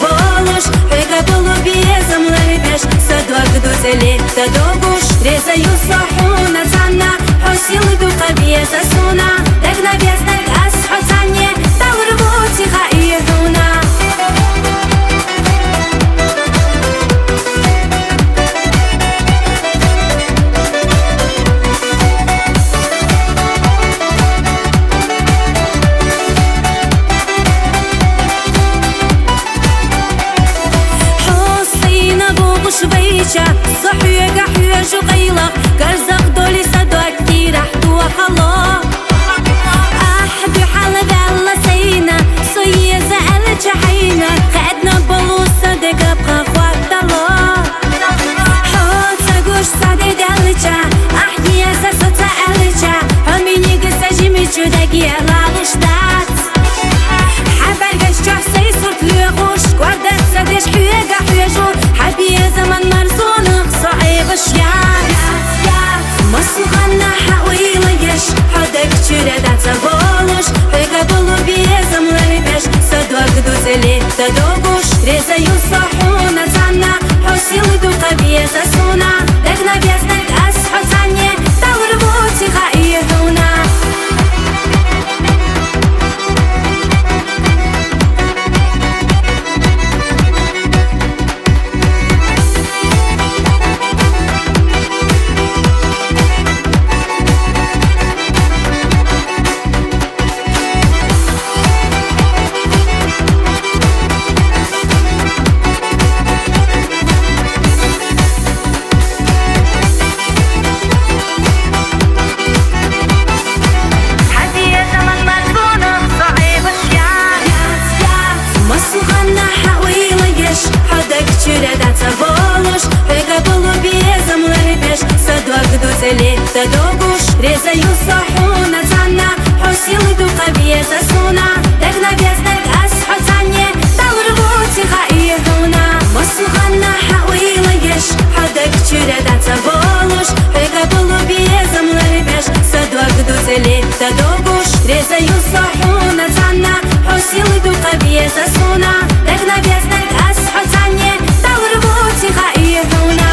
волош, حيقة قلبي زملر بيش صدوك دوزلي تدوغوش ريزا يصحونا تانا حسيل دو قبية ساسونا دقنا بيزنك أسحو تانية دور بوتي غايهونا شبيشة صحية قحية شغيلة كرزق دولي صدوك كتير احتوى خلا احبي حالة دالة سينا صية زقلت شحينا خدنا بلوس صدق ابقى خوات الله حوت ساقوش صدي دالجا احكي اساسو تقلجا هميني قصة جيمي جوداقية لالشتات حبرقش جحسي صرت ليغوش قوردت صديش حية قحية جو حبي زمن مرزونق صعيب الشيار مصلغنا حويلة يش حدك تشردات سبولش حيقا قلبي زملر بيش صدوك دوزلي تدوغوش ريزا يصحونا تانا حسيل دو قبية ساسونا دقنا بيزنك أسحو تانية دور بوتي غايهونا تدوغوش ريزا يصحونا تانا حسيل دو قبية ساسونا دقنا بيزنك أسحو تانية دور بوتي غايهونا مصلغنا حويلة يش حدك تشردات سبولش حيقا قلبي زملر بيش صدوك دوزلي تدوغوش ريزا يصحونا تانا حسيل دو قبية ساسونا دقنا بيزنك أسحو تانية دور بوتي غايهونا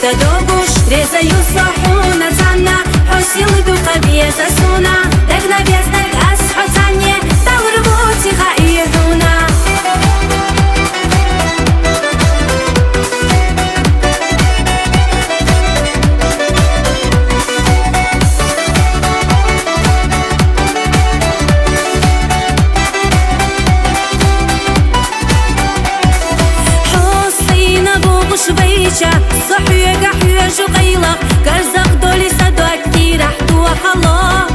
تدوغوش ريزا يصحونا تانا حسيل دو قبية ساسونا دقنا بيزنك أسحو تانية دور بوتي غايهونا حسينا بوغش بيشا صحية قحية شغيلة كرزق دولي صدوك كتير احتوى خلا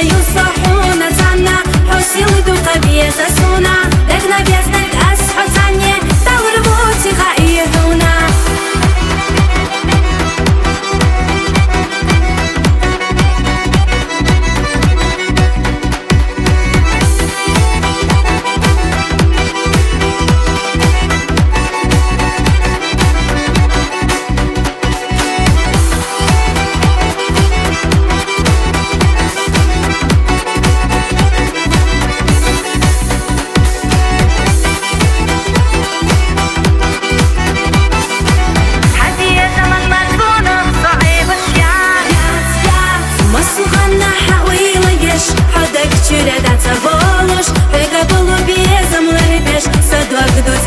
резаю صحونا تانا حسيل دوقة بيزا سونا دقنا بيزنك أسحو تانية دور بوتي خايهونا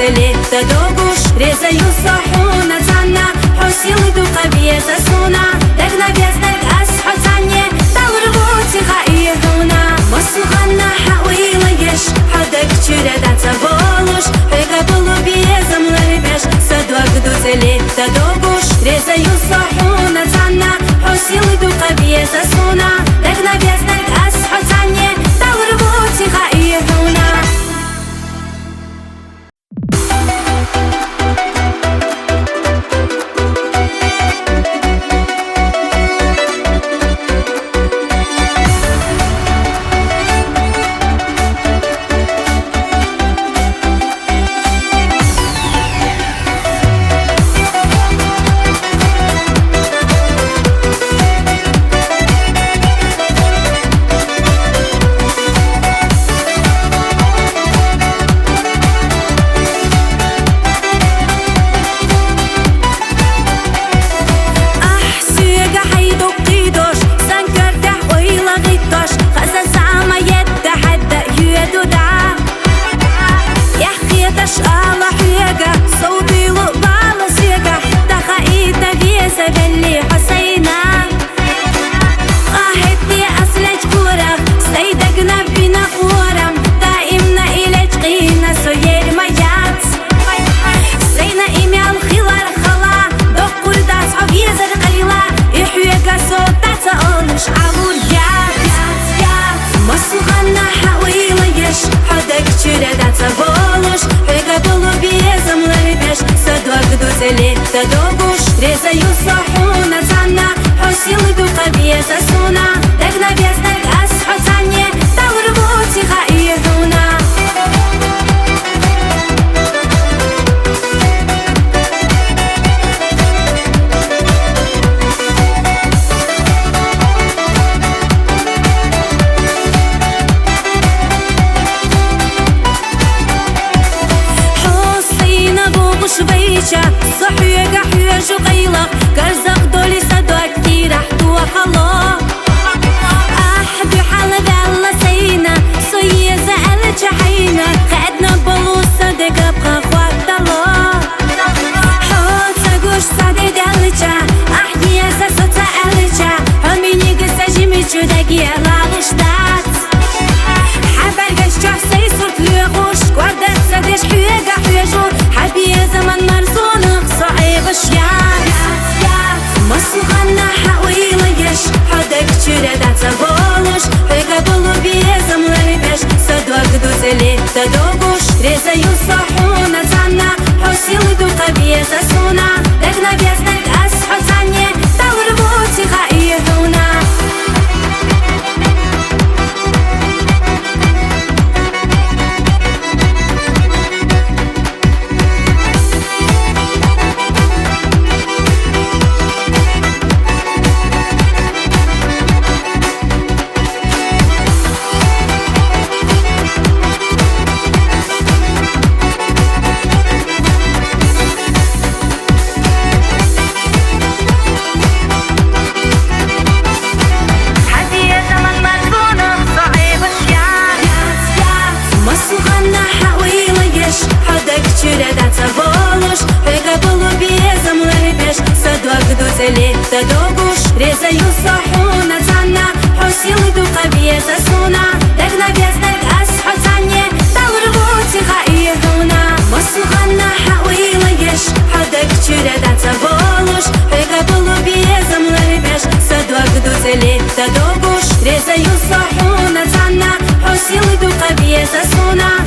Лето догуш, резаю صحونا تانا حسيل دوقة بيزا سونا دقنا بيزنك أسحو تانية دور بوتي خايهونا مصلغنا حويلة يش حدك تشيرة داتا بولوش حيقا بلو بيزا ملربش سدوك دوزة لето догуш, резаю صحونا تانا حسيل دوقة بيزا سونا دقنا بيزنك أسحو تانية دور بوتي خايهونا Лето догуш, резаю صحونا تانا حسيل دوقة بيزا سونا دقنا بيزنك أسحو تانية دور بوتي خايهونا حسينا بوغش بيشا صحيقة حيوش وغيلة كرزق دولي صدوك كتير احتوى خلا احبي حالة دالة سينا صيّة زقلت شحينا خدنا بلوصة دقا بخا خوات الله حوت اقوش صادي دالجا احكي اساسو تقلجا هميني قصة جيمي جوداقية لالشتات حبرقش جحسي صورت ليغوش قوردت صديش حيوغة حيوشو حبي زمن مرزونق صعيب الشيان مصلغنا حويلة يش حدك تشيرة داتا بولوش حيقا بلو بيزا ملربش سدوك دوزة لето догуш, резаю صحونا تانا حسيل دوقة بيزا سونا دقنا بيزنك أسحو تانية دور بوتي خايهونا لето догуш, резаю صحونا تانا حسيل دوقة بيزا سونا دقنا بيزنك أسحو تانية دور بوتي خايهونا مصلغنا حويلة يش حدك تشيرة داتا بولوش حيقا بلو بيزا ملربش سدوك دوزة لето догуш, резаю صحونا cabeça suna